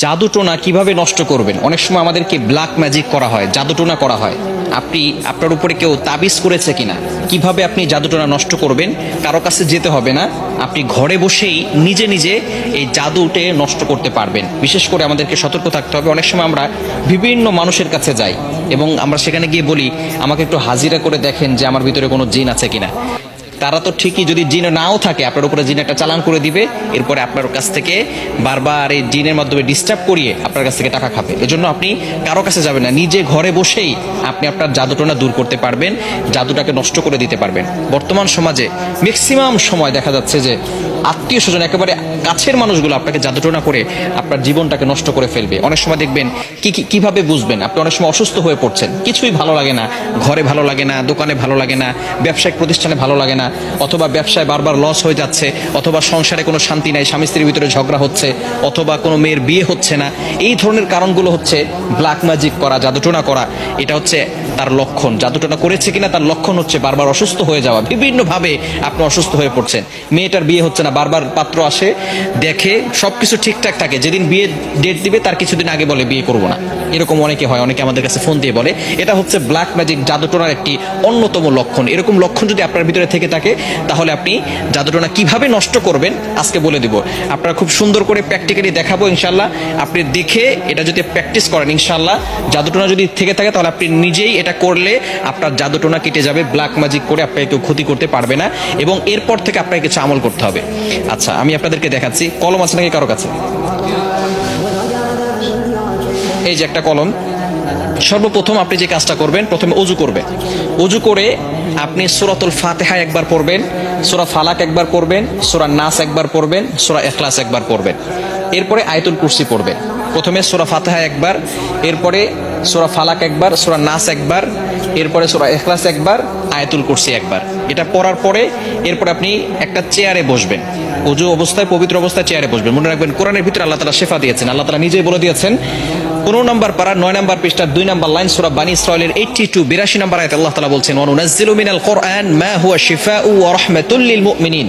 জাদুটোনা কিভাবে নষ্ট করবেন? অনেক সময় আমাদেরকে ব্ল্যাক ম্যাজিক করা হয়, জাদুটোনা করা হয়। আপনি আপনার উপরে কেউ তাবিজ করেছে কিনা, কিভাবে আপনি জাদুটোনা নষ্ট করবেন? কারো কাছে যেতে হবে না, আপনি ঘরে বসেই নিজে নিজে এই জাদুটে নষ্ট করতে পারবেন। বিশেষ করে আমাদেরকে সতর্ক থাকতে হবে। অনেক সময় আমরা বিভিন্ন মানুষের কাছে যাই এবং আমরা সেখানে গিয়ে বলি, আমাকে একটু হাজিরা করে দেখেন যে আমার ভিতরে কোনো জিন আছে কিনা। তারা তো ঠিকই, যদি জিন নাও থাকে আপনার উপরে জিন একটা চালান করে দিবে, এরপরে আপনার কাছ থেকে বারবার এই জিনের মাধ্যমে ডিস্টার্ব করিয়ে আপনার কাছ থেকে টাকা খাবে। এজন্য আপনি কারো কাছে যাবেন না, নিজে ঘরে বসেই আপনি আপনার জাদুটোনা দূর করতে পারবেন, জাদুটাকে নষ্ট করে দিতে পারবেন। বর্তমান সমাজে ম্যাক্সিমাম সময় দেখা যাচ্ছে যে আত্মীয় স্বজন, একেবারে কাছের মানুষগুলো আপনাকে জাদুটোনা করে আপনার জীবনটাকে নষ্ট করে ফেলবে। অনেক সময় দেখবেন কিভাবে বুঝবেন? আপনি অনেক সময় অসুস্থ হয়ে পড়ছেন, কিছুই ভালো লাগে না, ঘরে ভালো লাগে না, দোকানে ভালো লাগে না, ব্যবসায়িক প্রতিষ্ঠানে ভালো লাগে না, অথবা ব্যবসায় বারবার লস হয়ে যাচ্ছে, অথবা সংসারে কোনো শান্তি নাই, স্বামী স্ত্রীর ভিতরে ঝগড়া হচ্ছে, অথবা কোনো মেয়ের বিয়ে হচ্ছে না। এই ধরনের কারণগুলো হচ্ছে ব্ল্যাক ম্যাজিক করা, জাদুটোনা করা। এটা হচ্ছে তার লক্ষণ। জাদুটোনা করেছে কিনা তার লক্ষণ হচ্ছে বারবার অসুস্থ হয়ে যাওয়া, বিভিন্নভাবে আপনি অসুস্থ হয়ে পড়ছেন। মেয়েটার বিয়ে হচ্ছে না, বারবার পাত্র আসে, দেখে সবকিছু ঠিকঠাক থাকে, যেদিন বিয়ে ডেট দিবে তার কিছুদিন আগে বলে বিয়ে করবো না। এরকম অনেকে হয়, অনেকে আমাদের কাছে ফোন দিয়ে বলে। এটা হচ্ছে ব্ল্যাক ম্যাজিক, জাদুটোনার একটি অন্যতম লক্ষণ। এরকম লক্ষণ যদি আপনার ভিতরে থেকে থাকে, তাহলে আপনি জাদুটোনা কিভাবে নষ্ট করবেন আজকে বলে দিব। আপনারা খুব সুন্দর করে প্র্যাকটিক্যালি দেখাবো ইনশাল্লাহ। আপনি দেখে এটা যদি প্র্যাকটিস করেন, ইনশাল্লাহ জাদুটোনা যদি থেকে থাকে তাহলে আপনি নিজেই এটা করলে আপনার জাদুটোনা কেটে যাবে। ব্ল্যাক ম্যাজিক করে আপনাকে কেউ ক্ষতি করতে পারবে না, এবং এরপর থেকে আপনাকে কিছু আমল করতে হবে। আচ্ছা, আমি আপনাদেরকে দেখাচ্ছি। কলম আছে নাকি কারো কাছে? এই যে একটা কলম। সর্বপ্রথম আপনি যে কাজটা করবেন, প্রথমে অজু করবেন। অজু করে আপনি সূরাতুল ফাতিহা একবার পড়বেন, সূরা ফালাক একবার পড়বেন, সূরা নাস একবার পড়বেন, সূরা ইখলাস একবার পড়বেন। এরপরে আয়াতুল কুরসি পড়বেন। প্রথমে সূরা ফাতিহা একবার, এরপরে সূরা ফালাক একবার, সূরা নাস একবার, এরপরে সূরা ইখলাস একবার, আয়াতুল কুরসি একবার। এটা পড়ার পরে এরপরে আপনি একটা চেয়ারে বসবেন। অজু অবস্থায়, পবিত্র অবস্থায় চেয়ারে বসবেন। মনে রাখবেন, কোরআনের ভিতরে আল্লাহ তাআলা শিফা দিয়েছেন। আল্লাহ তাআলা নিজেই বলে দিয়েছেন, 15 নম্বর পারা 9 নম্বর পৃষ্ঠার 2 নম্বর লাইন, সূরা বানী ইসরাঈলের 82 নম্বর আয়াতে আল্লাহ তাআলা বলছেন, ওয়া নুনাজ্জিলু মিনাল কুরআন মা হুয়া শিফাউ ওয়া রাহমাতুল লিল মুমিনিন।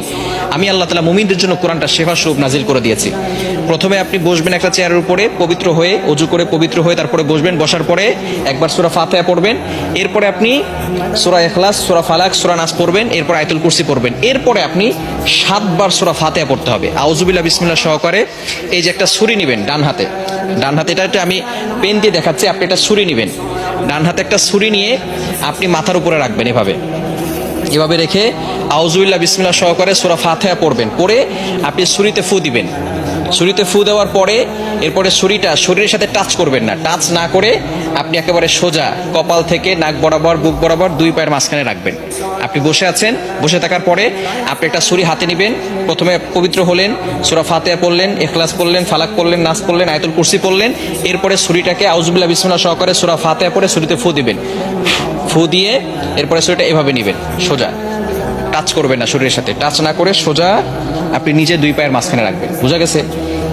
আমি আল্লাহ তাআলা মুমিনদের জন্য কোরআনটা শিফা স্বরূপ নাজিল করে দিয়েছি। প্রথমে আপনি বসবেন একটা চেয়ারের উপরে, পবিত্র হয়ে, অজু করে পবিত্র হয়ে তারপরে বসবেন। বসার পরে একবার সূরা ফাতিহা পড়বেন, এরপরে আপনি সূরা ইখলাস, সূরা ফালাক, সূরা নাস পড়বেন, এরপর আয়াতুল কুরসি পড়বেন। এরপরে আপনি 7 বার সূরা ফাতিহা পড়তে হবে। আউযুবিল্লাহ বিসমিল্লাহ সহকারে এই যে একটা ছুরি নেবেন ডান হাতে, এটা আমি পেন দিয়ে দেখাচ্ছি, আপনি একটা ছুরি নেবেন। ডান হাতে একটা ছুরি নিয়ে আপনি মাথার উপরে রাখবেন, এভাবে রেখে আউযুবিল্লাহ বিসমিল্লাহ সহকারে সূরা ফাতিহা পড়বেন। পড়ে আপনি ছুরিতে ফু দিবেন। ছুরিতে ফু দেওয়ার পরে এরপরে ছুরিটা শরীরের সাথে টাচ করবেন না। টাচ না করে আপনি একেবারে সোজা কপাল থেকে নাক বরাবর, বুক বরাবর 2 পায়ের মাঝখানে রাখবেন। আপনি বসে আছেন, বসে থাকার পরে আপনি একটা ছুরি হাতে নেবেন। প্রথমে পবিত্র হলেন, সূরা ফাতিহা পড়লেন, ইখলাস পড়লেন, ফালাক পড়লেন, নাস পড়লেন, আয়াতুল কুরসি পড়লেন। এরপরে ছুরিটাকে আউযুবিল্লাহ বিসমিল্লাহ সহকারে সূরা ফাতিহা পড়ে ছুরিতে ফু দিবেন। ফু দিয়ে এরপরে ছুরিটা এভাবে নেবেন, সোজা, টাচ করবেন না, শরীরের সাথে টাচ না করে সোজা আপনি নিজে 2 পায়ের মাঝখানে রাখবেন। বুঝা গেছে?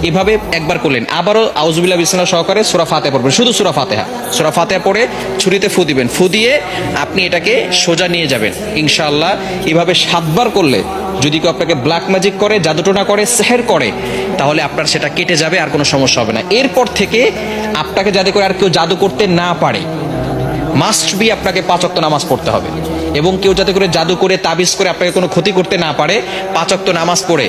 এভাবে একবার করলেন। আবারও আউযুবিল্লাহ বিসমিল্লাহ সহকারে সূরা ফাতিহা পড়বেন, শুধু সূরা ফাতিহা পড়ে ছুরিতে ফু দিবেন। ফু দিয়ে আপনি এটাকে সোজা নিয়ে যাবেন ইনশাআল্লাহ। এভাবে 7 বার করলে যদি কেউ আপনাকে ব্ল্যাক ম্যাজিক করে, জাদুটোনা করে, সেহের করে, তাহলে আপনার সেটা কেটে যাবে, আর কোনো সমস্যা হবে না। এরপর থেকে আপনাকে যাতে করে আর কেউ জাদু করতে না পারে, মাস্ট বি আপনাকে 5 ওয়াক্ত নামাজ পড়তে হবে। এবং কেউ যাতে করে জাদু করে, তাবিজ করে আপনাকে কোনো ক্ষতি করতে না পারে, 5 ওয়াক্ত নামাজ পড়ে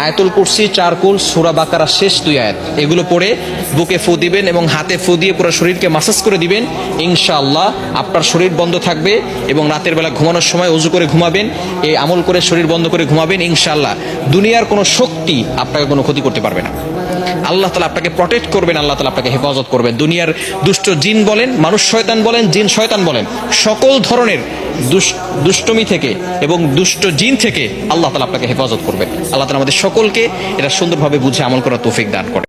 আয়াতুল কুরসি, 4 কুল, সূরা বাকারা শেষ 2 আয়াত, এগুলো পড়ে বুকে ফু দিবেন এবং হাতে ফু দিয়ে পুরো শরীরকে মাসাজ করে দিবেন। ইনশাআল্লাহ আপনার শরীর বন্ধ থাকবে, এবং রাতের বেলা ঘুমানোর সময় ওযু করে ঘুমাবেন, এই আমল করে শরীর বন্ধ করে ঘুমাবেন। ইনশাআল্লাহ দুনিয়ার কোনো শক্তি আপনাকে কোনো ক্ষতি করতে পারবে না। আল্লাহ তাআলা আপনাকে প্রটেক্ট করবেন, আল্লাহ তাআলা আপনাকে হেফাজত করবেন। দুনিয়ার দুষ্ট জিন বলেন, মানুষ শয়তান বলেন, জিন শয়তান বলেন, সকল ধরনের দুষ্টমি থেকে এবং দুষ্ট জিন থেকে আল্লাহ তাআলা আপনাকে হেফাজত করবেন। আল্লাহ তাআলা আমাদের সকলকে এটা সুন্দরভাবে বুঝে আমল করার তৌফিক দান করেন।